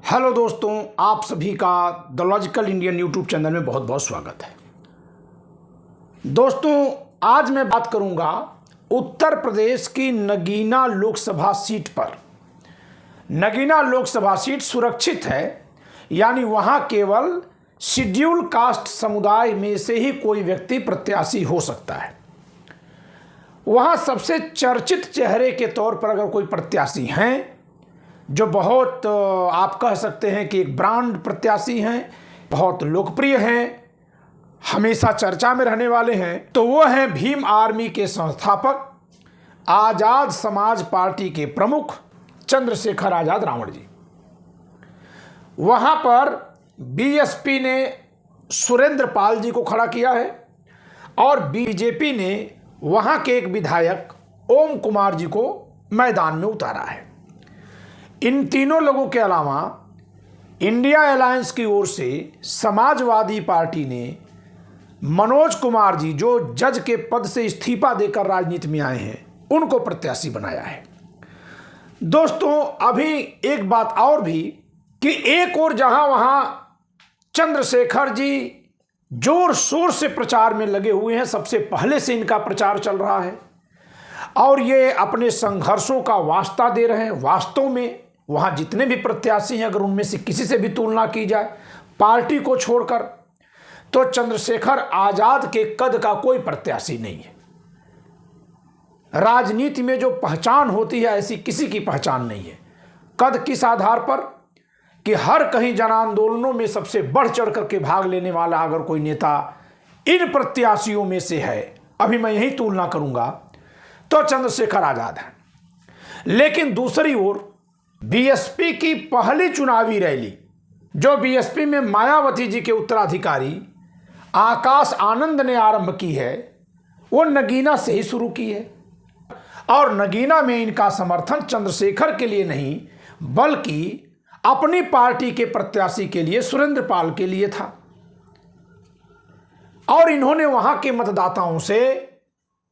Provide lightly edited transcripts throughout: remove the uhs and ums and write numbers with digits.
Hello दोस्तों, आप सभी का the logical Indian YouTube channel में बहुत बहुत स्वागत है। दोस्तों, आज मैं बात करूंगा उत्तर प्रदेश की नगीना लोकसभा सीट पर। नगीना लोकसभा सीट सुरक्षित है, यानी वहां केवल शेड्यूल कास्ट समुदाय में से ही कोई व्यक्ति प्रत्याशी हो सकता है। वहां सबसे चर्चित चेहरे के तौर पर अगर कोई प्रत्याशी हैं जो बहुत आप कह सकते हैं कि एक ब्रांड प्रत्याशी हैं, बहुत लोकप्रिय हैं, हमेशा चर्चा में रहने वाले हैं, तो वो हैं भीम आर्मी के संस्थापक, आज़ाद समाज पार्टी के प्रमुख चंद्रशेखर आज़ाद रावण जी। वहाँ पर बीएसपी ने सुरेंद्र पाल जी को खड़ा किया है और बीजेपी ने वहाँ के एक विधायक ओम कुमार जी को मैदान में उतारा है। इन तीनों लोगों के अलावा इंडिया अलायंस की ओर से समाजवादी पार्टी ने मनोज कुमार जी, जो जज के पद से इस्तीफा देकर राजनीति में आए हैं, उनको प्रत्याशी बनाया है। दोस्तों, अभी एक बात और भी कि एक और जहां वहां चंद्रशेखर जी जोर शोर से प्रचार में लगे हुए हैं, सबसे पहले से इनका प्रचार चल रहा है और ये अपने संघर्षों का वास्ता दे रहे हैं। वास्तव में वहाँ जितने भी प्रत्याशी हैं, अगर उनमें से किसी से भी तुलना की जाए पार्टी को छोड़कर, तो चंद्रशेखर आज़ाद के कद का कोई प्रत्याशी नहीं है। राजनीति में जो पहचान होती है, ऐसी किसी की पहचान नहीं है। कद किस आधार पर? कि हर कहीं जन आंदोलनों में सबसे बढ़ चढ़ करके भाग लेने वाला अगर कोई नेता इन प्रत्याशियों में से है, अभी मैं यही तुलना करूंगा, तो चंद्रशेखर आज़ाद है। लेकिन दूसरी ओर बीएसपी की पहली चुनावी रैली, जो बीएसपी में मायावती जी के उत्तराधिकारी आकाश आनंद ने आरंभ की है, वो नगीना से ही शुरू की है और नगीना में इनका समर्थन चंद्रशेखर के लिए नहीं, बल्कि अपनी पार्टी के प्रत्याशी के लिए, सुरेंद्र पाल के लिए था। और इन्होंने वहां के मतदाताओं से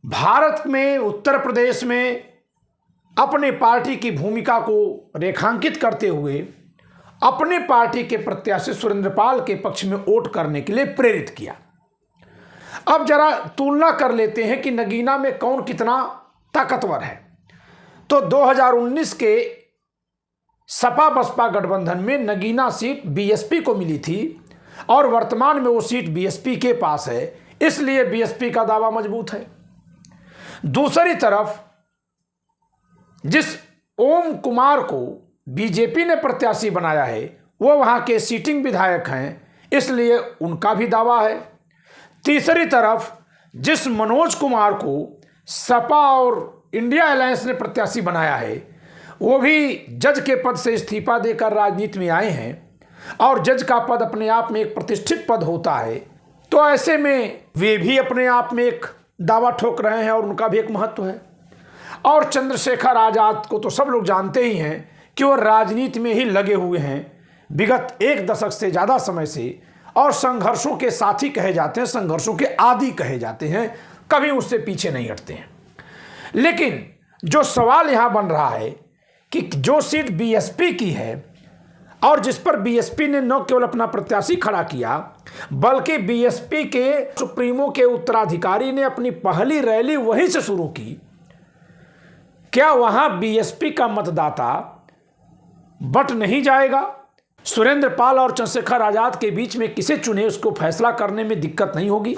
भारत में, उत्तर प्रदेश में अपने पार्टी की भूमिका को रेखांकित करते हुए अपने पार्टी के प्रत्याशी सुरेंद्र पाल के पक्ष में वोट करने के लिए प्रेरित किया। अब जरा तुलना कर लेते हैं कि नगीना में कौन कितना ताकतवर है। तो 2019 के सपा बसपा गठबंधन में नगीना सीट बीएसपी को मिली थी और वर्तमान में वो सीट बीएसपी के पास है, इसलिए बीएसपी का दावा मजबूत है। दूसरी तरफ जिस ओम कुमार को बीजेपी ने प्रत्याशी बनाया है, वो वहाँ के सीटिंग विधायक हैं, इसलिए उनका भी दावा है। तीसरी तरफ जिस मनोज कुमार को सपा और इंडिया अलायंस ने प्रत्याशी बनाया है, वो भी जज के पद से इस्तीफा देकर राजनीति में आए हैं और जज का पद अपने आप में एक प्रतिष्ठित पद होता है, तो ऐसे में वे भी अपने आप में एक दावा ठोक रहे हैं और उनका भी एक महत्व है। और चंद्रशेखर आज़ाद को तो सब लोग जानते ही हैं कि वो राजनीति में ही लगे हुए हैं विगत एक दशक से ज़्यादा समय से, और संघर्षों के साथी कहे जाते हैं, संघर्षों के आदी कहे जाते हैं, कभी उससे पीछे नहीं हटते हैं। लेकिन जो सवाल यहाँ बन रहा है कि जो सीट बीएसपी की है और जिस पर बीएसपी ने न केवल अपना प्रत्याशी खड़ा किया, बल्कि बीएसपी के सुप्रीमो के उत्तराधिकारी ने अपनी पहली रैली वहीं से शुरू की, क्या वहां बीएसपी का मतदाता बट नहीं जाएगा? सुरेंद्र पाल और चंद्रशेखर आज़ाद के बीच में किसे चुने, उसको फैसला करने में दिक्कत नहीं होगी?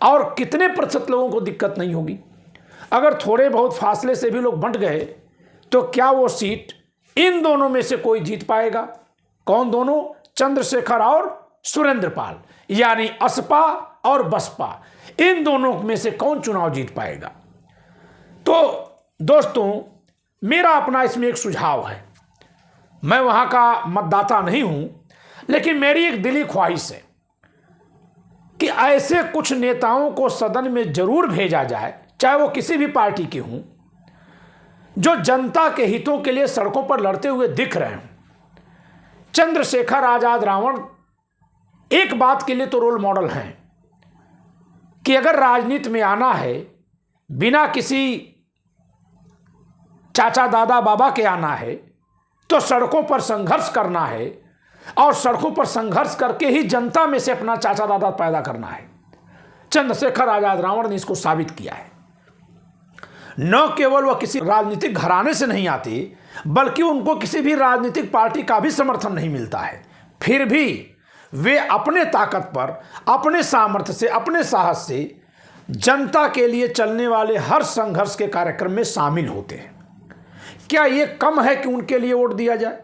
और कितने प्रतिशत लोगों को दिक्कत नहीं होगी? अगर थोड़े बहुत फासले से भी लोग बंट गए, तो क्या वो सीट इन दोनों में से कोई जीत पाएगा? कौन दोनों? चंद्रशेखर और सुरेंद्र पाल, यानी असपा और बसपा, इन दोनों में से कौन चुनाव जीत पाएगा? तो दोस्तों, मेरा अपना इसमें एक सुझाव है। मैं वहां का मतदाता नहीं हूं, लेकिन मेरी एक दिली ख्वाहिश है कि ऐसे कुछ नेताओं को सदन में जरूर भेजा जाए, चाहे वो किसी भी पार्टी के हों, जो जनता के हितों के लिए सड़कों पर लड़ते हुए दिख रहे हैं। चंद्रशेखर आज़ाद रावण एक बात के लिए तो रोल मॉडल हैं कि अगर राजनीति में आना है, बिना किसी चाचा दादा बाबा के आना है, तो सड़कों पर संघर्ष करना है और सड़कों पर संघर्ष करके ही जनता में से अपना चाचा दादा पैदा करना है। चंद्रशेखर आजाद रावण ने इसको साबित किया है। न केवल वह किसी राजनीतिक घराने से नहीं आते, बल्कि उनको किसी भी राजनीतिक पार्टी का भी समर्थन नहीं मिलता है, फिर भी वे अपने ताकत पर, अपने सामर्थ्य से, अपने साहस से जनता के लिए चलने वाले हर संघर्ष के कार्यक्रम में शामिल होते हैं। क्या यह कम है कि उनके लिए वोट दिया जाए?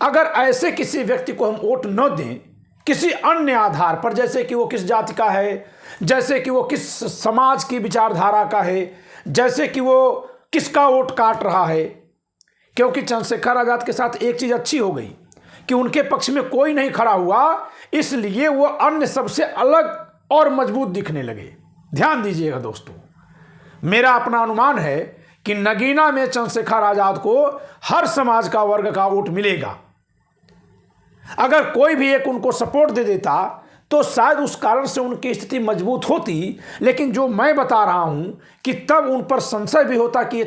अगर ऐसे किसी व्यक्ति को हम वोट न दें, किसी अन्य आधार पर, जैसे कि वो किस जाति का है, जैसे कि वो किस समाज की विचारधारा का है, जैसे कि वो किसका वोट काट रहा है, क्योंकि चंद्रशेखर आजाद के साथ एक चीज अच्छी हो गई कि उनके पक्ष में कोई नहीं खड़ा हुआ, इसलिए वो अन्य सबसे अलग और मजबूत दिखने लगे। ध्यान दीजिएगा दोस्तों, मेरा अपना अनुमान है कि नगीना में चंद्रशेखर आजाद को हर समाज का वर्ग का वोट मिलेगा। अगर कोई भी एक उनको सपोर्ट दे देता तो शायद उस कारण से उनकी स्थिति मजबूत होती, लेकिन जो मैं बता रहा हूं कि तब उन पर संशय भी होता कि ये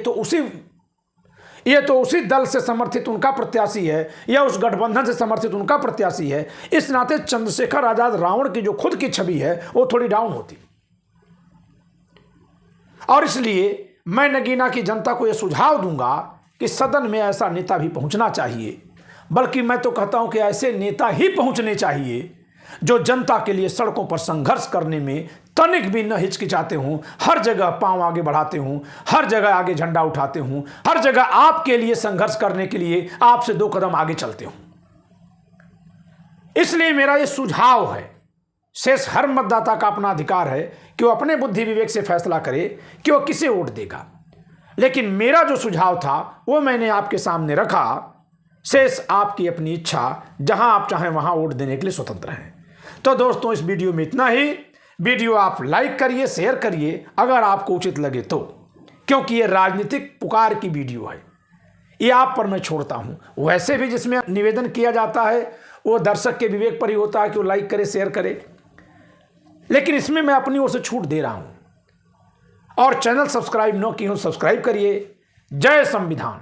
तो उसी दल से समर्थित उनका प्रत्याशी है या उस गठबंधन से समर्थित उनका प्रत्याशी है। इस नाते चंद्रशेखर आजाद रावण की जो खुद की छवि है वो थोड़ी डाउन होती। और इसलिए मैं नगीना की जनता को यह सुझाव दूंगा कि सदन में ऐसा नेता भी पहुंचना चाहिए, बल्कि मैं तो कहता हूं कि ऐसे नेता ही पहुंचने चाहिए जो जनता के लिए सड़कों पर संघर्ष करने में तनिक भी न हिचकिचाते हों, हर जगह पांव आगे बढ़ाते हों, हर जगह आगे झंडा उठाते हों, हर जगह आपके लिए संघर्ष करने के लिए आपसे 2 कदम आगे चलते हों। इसलिए मेरा यह सुझाव है, शेष हर मतदाता का अपना अधिकार है कि वो अपने बुद्धि विवेक से फैसला करे कि वो किसे वोट देगा, लेकिन मेरा जो सुझाव था वो मैंने आपके सामने रखा। शेष आपकी अपनी इच्छा, जहां आप चाहें वहां वोट देने के लिए स्वतंत्र हैं। तो दोस्तों, इस वीडियो में इतना ही। वीडियो आप लाइक करिए, शेयर करिए अगर आपको उचित लगे तो, क्योंकि ये राजनीतिक पुकार की वीडियो है, ये आप पर मैं छोड़ता हूं। वैसे भी जिसमें निवेदन किया जाता है वो दर्शक के विवेक पर ही होता है कि वो लाइक करे, शेयर करे, लेकिन इसमें मैं अपनी ओर से छूट दे रहा हूं। और चैनल सब्सक्राइब न किए हो, सब्सक्राइब करिए। जय संविधान।